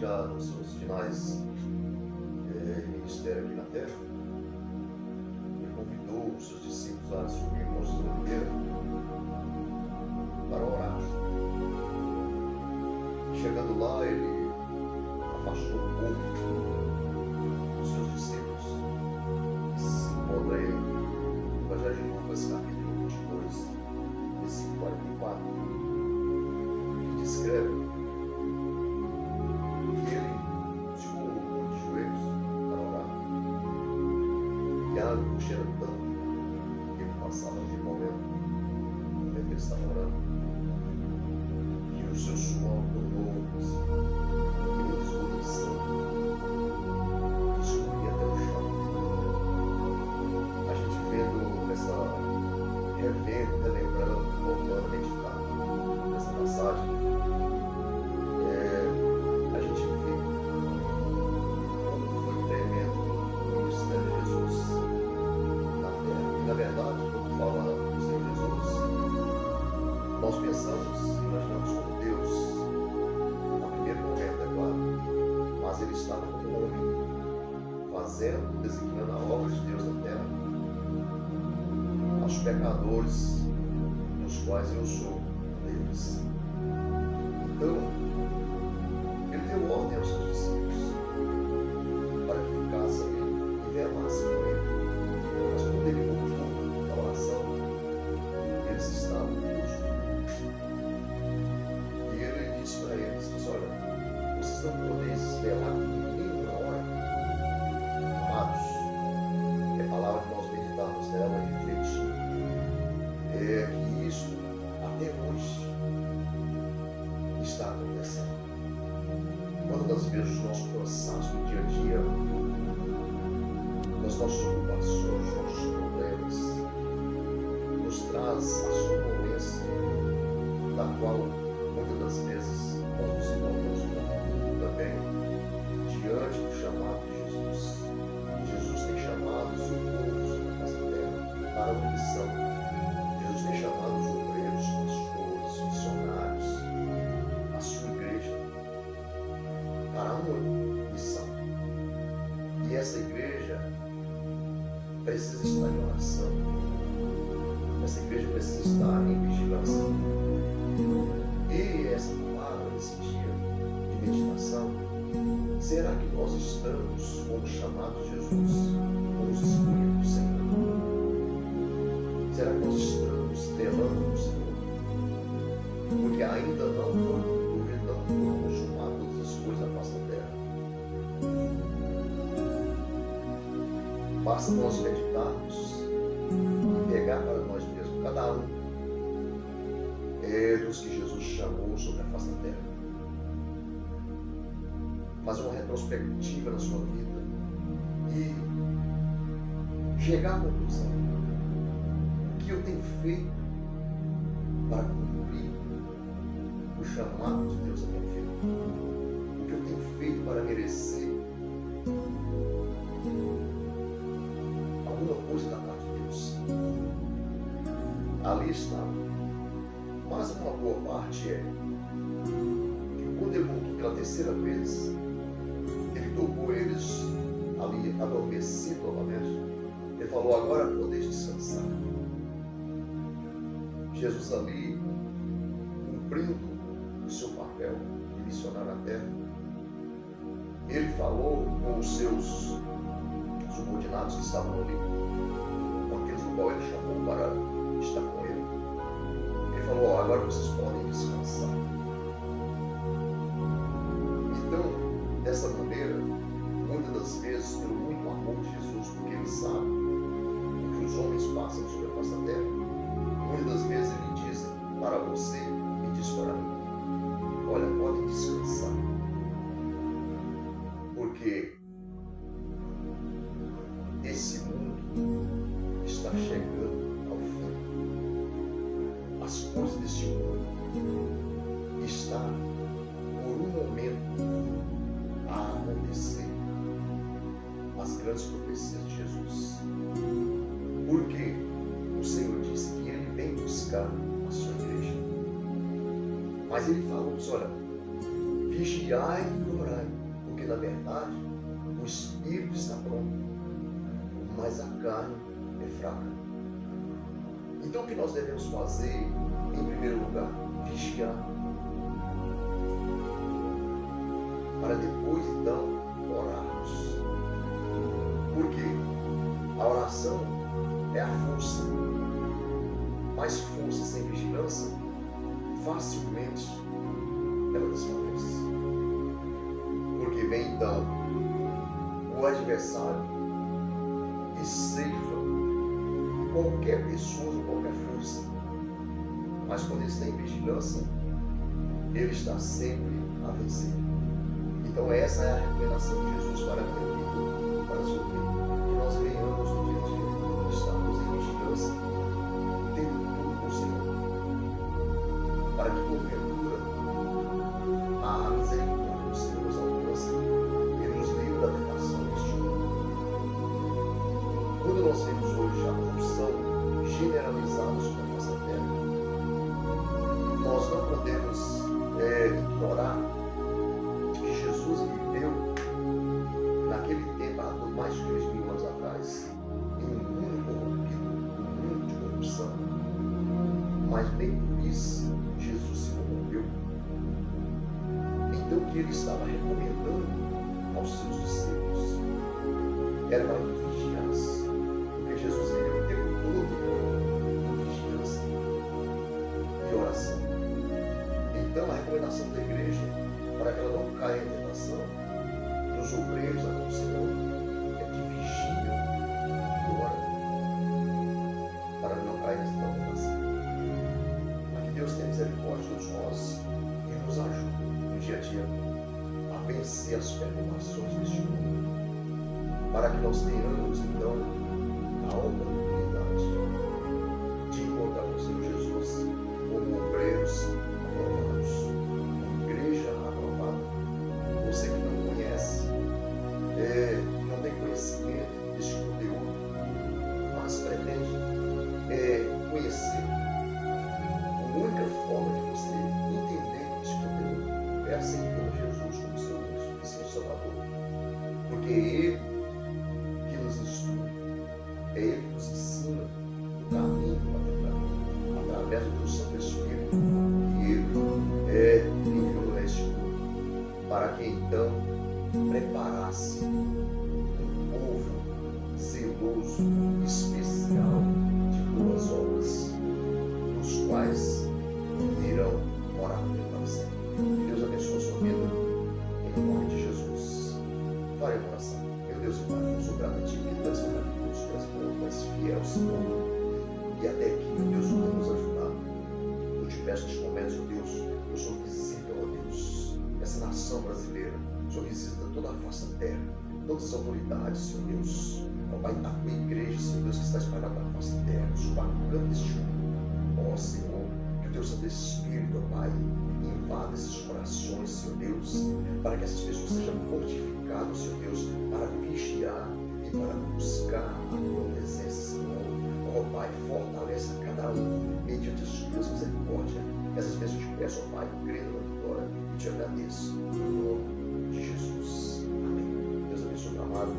já nos seus finais de ministério aqui na terra, ele convidou os seus discípulos a subir o Monte da Oliveira para orar. Chegando lá, ele afastou um pouco os seus discípulos e se encontra ele no Evangelho de Lucas, capítulo 22, versículo 44, que descreve que ele se colocou de joelhos para orar. E a angústia era tanto que ele passava de momento que ele estava orando, que o seu suor tornou-se aquele esgoto de sangue que subia até o chão. A gente revendo, relembrando, voltando a meditar nessa passagem, a gente vê como foi tremendo o ministério de Jesus na terra. E na verdade, quando fala do Senhor Jesus, nós pensamos, imaginamos como Deus, no primeiro momento, é claro, mas ele estava como um homem, fazendo, designando a obra de Deus na terra, aos pecadores, dos quais eu sou um deles. Então, ele deu ordem aos seus discípulos para que ficassem ali e velassem com ele. Mas quando ele voltou da oração, eles estavam todos. E ele disse para eles: olha, vocês não podeis velar comigo nenhuma hora. Amados, é a palavra que nós meditamos nela e refletimos. Que isso até hoje está acontecendo. Quantas vezes o nosso cansaço do dia a dia, nas nossas ocupações, nos nossos problemas, nos traz a sonolência da qual muitas das vezes nós nos encontramos também diante do chamado de Jesus. Jesus tem chamado os seus povos na face da terra para uma missão. Jesus tem chamado os obreiros, pastores, missionários, a sua igreja, para uma missão. E essa igreja precisa estar em oração. Essa igreja precisa estar em vigilância. E essa palavra desse dia de meditação, será que nós estamos como chamados de Jesus, como os escolhidos do Senhor? Será que nós estamos velando no Senhor? Porque ainda não foram consumadas todas as coisas da face da terra. Basta nós meditarmos e pegar para nós mesmos, cada um dos que Jesus chamou sobre a face da terra. Fazer uma retrospectiva na sua vida e chegar à conclusão: o que eu tenho feito para cumprir o chamado de Deus a minha vida? O que eu tenho feito para merecer alguma coisa da parte de Deus? Ali está. Mas uma boa parte é que quando ele voltou pela terceira vez, ele tocou eles ali adormecido novamente. Ele falou: agora podeis descansar. Jesus ali, cumprindo o seu papel de missionar na terra, ele falou com os seus subordinados que estavam ali, com aqueles no qual ele chamou para estar com ele. Ele falou: agora vocês podem descansar. Então, dessa maneira, muitas das vezes, pelo muito amor de Jesus, porque ele sabe o que os homens passam sobre a face da terra, muitas das vezes ele diz para você e diz para mim: olha, podem descansar, porque esse mundo está chegando ao fim. As coisas deste mundo estão, por um momento, a acontecer as grandes profecias de Jesus. Porque o Senhor disse que ele vem buscar a sua igreja. Mas ele falou: olha, vigiai e orai, Porque, na verdade, o espírito está pronto, mas a carne é fraca. Então, o que nós devemos fazer, em primeiro lugar? Vigiar. Para depois, então, orarmos. Porque a oração é a força. Mas força sem vigilância, facilmente ela desfalece. Porque vem então o adversário e ceifa qualquer pessoa ou qualquer força. Mas quando ele está em vigilância, ele está sempre a vencer. Então essa é a recomendação de Jesus para a minha vida, para a sua vida. Que nós venhamos no dia a dia, estarmos em vigilância, o tempo todo com o Senhor. Para que porventura a misericórdia do Senhor nos alcance e nos livre da tentação deste mundo. Quando nós vemos hoje a corrupção generalizada sobre a face da terra, nós não podemos ignorar de que Jesus viveu naquele tempo, há mais de 2000 anos atrás, em um mundo corrompido, um mundo de corrupção. Mas nem por isso Jesus se corrompeu. Então o que ele estava recomendando aos seus discípulos era para que vigiasse, porque Jesus viveu o tempo todo em vigilância e oração. Então a recomendação da igreja, para que ela não caia em tentação, dos obreiros da mão do Senhor, é que vigia e ora, para não cair nessa tentação. Para que Deus tenha misericórdia de todos nós e nos ajude no dia a dia a vencer as perturbações deste mundo, para que nós tenhamos então a oportunidade de encontrar o Senhor Jesus como obreiros aprovados, como igreja aprovada. Você que não conhece, não tem conhecimento deste conteúdo, mas pretende conhecer, a única forma de você entender este conteúdo é aceitando Jesus como seu Salvador. Porque é Ele que nos instrui, é Ele que nos ensina o caminho para trilhar, através do Santo Espírito que Ele enviou neste mundo, para que então preparasse um povo zeloso, especial, de boas obras, dos quais irão morar com Ele para sempre. Deus abençoe a sua vida, em nome de Jesus. Farei uma oração. Meu Deus e Pai, eu sou grato a Ti, que Tu és maravilhoso, Tu és bom, Tu és fiel, Senhor. E até aqui, meu Deus, Tu tem nos ajudado. Eu te peço neste momento, Senhor Deus, eu sou visível, ó Deus, essa nação brasileira. O Senhor visita toda a face da terra, todas as autoridades, Senhor Deus. Ó Pai, a Tua igreja, Senhor Deus, que está espalhada pela face da terra, nos quatro cantos deste mundo. Ó Senhor, que o Teu Santo Espírito, ó Pai, invada esses corações, Senhor Deus, para que essas pessoas sejam fortificadas, Senhor Deus, para vigiar e para buscar a Tua presença, Senhor. Ó Pai, fortalece a cada um mediante as Tuas misericórdias. Essas pessoas te peço, ó Pai, crendo na vitória e te agradeço. Em nome de Jesus. Amém. Deus abençoe, meu amado.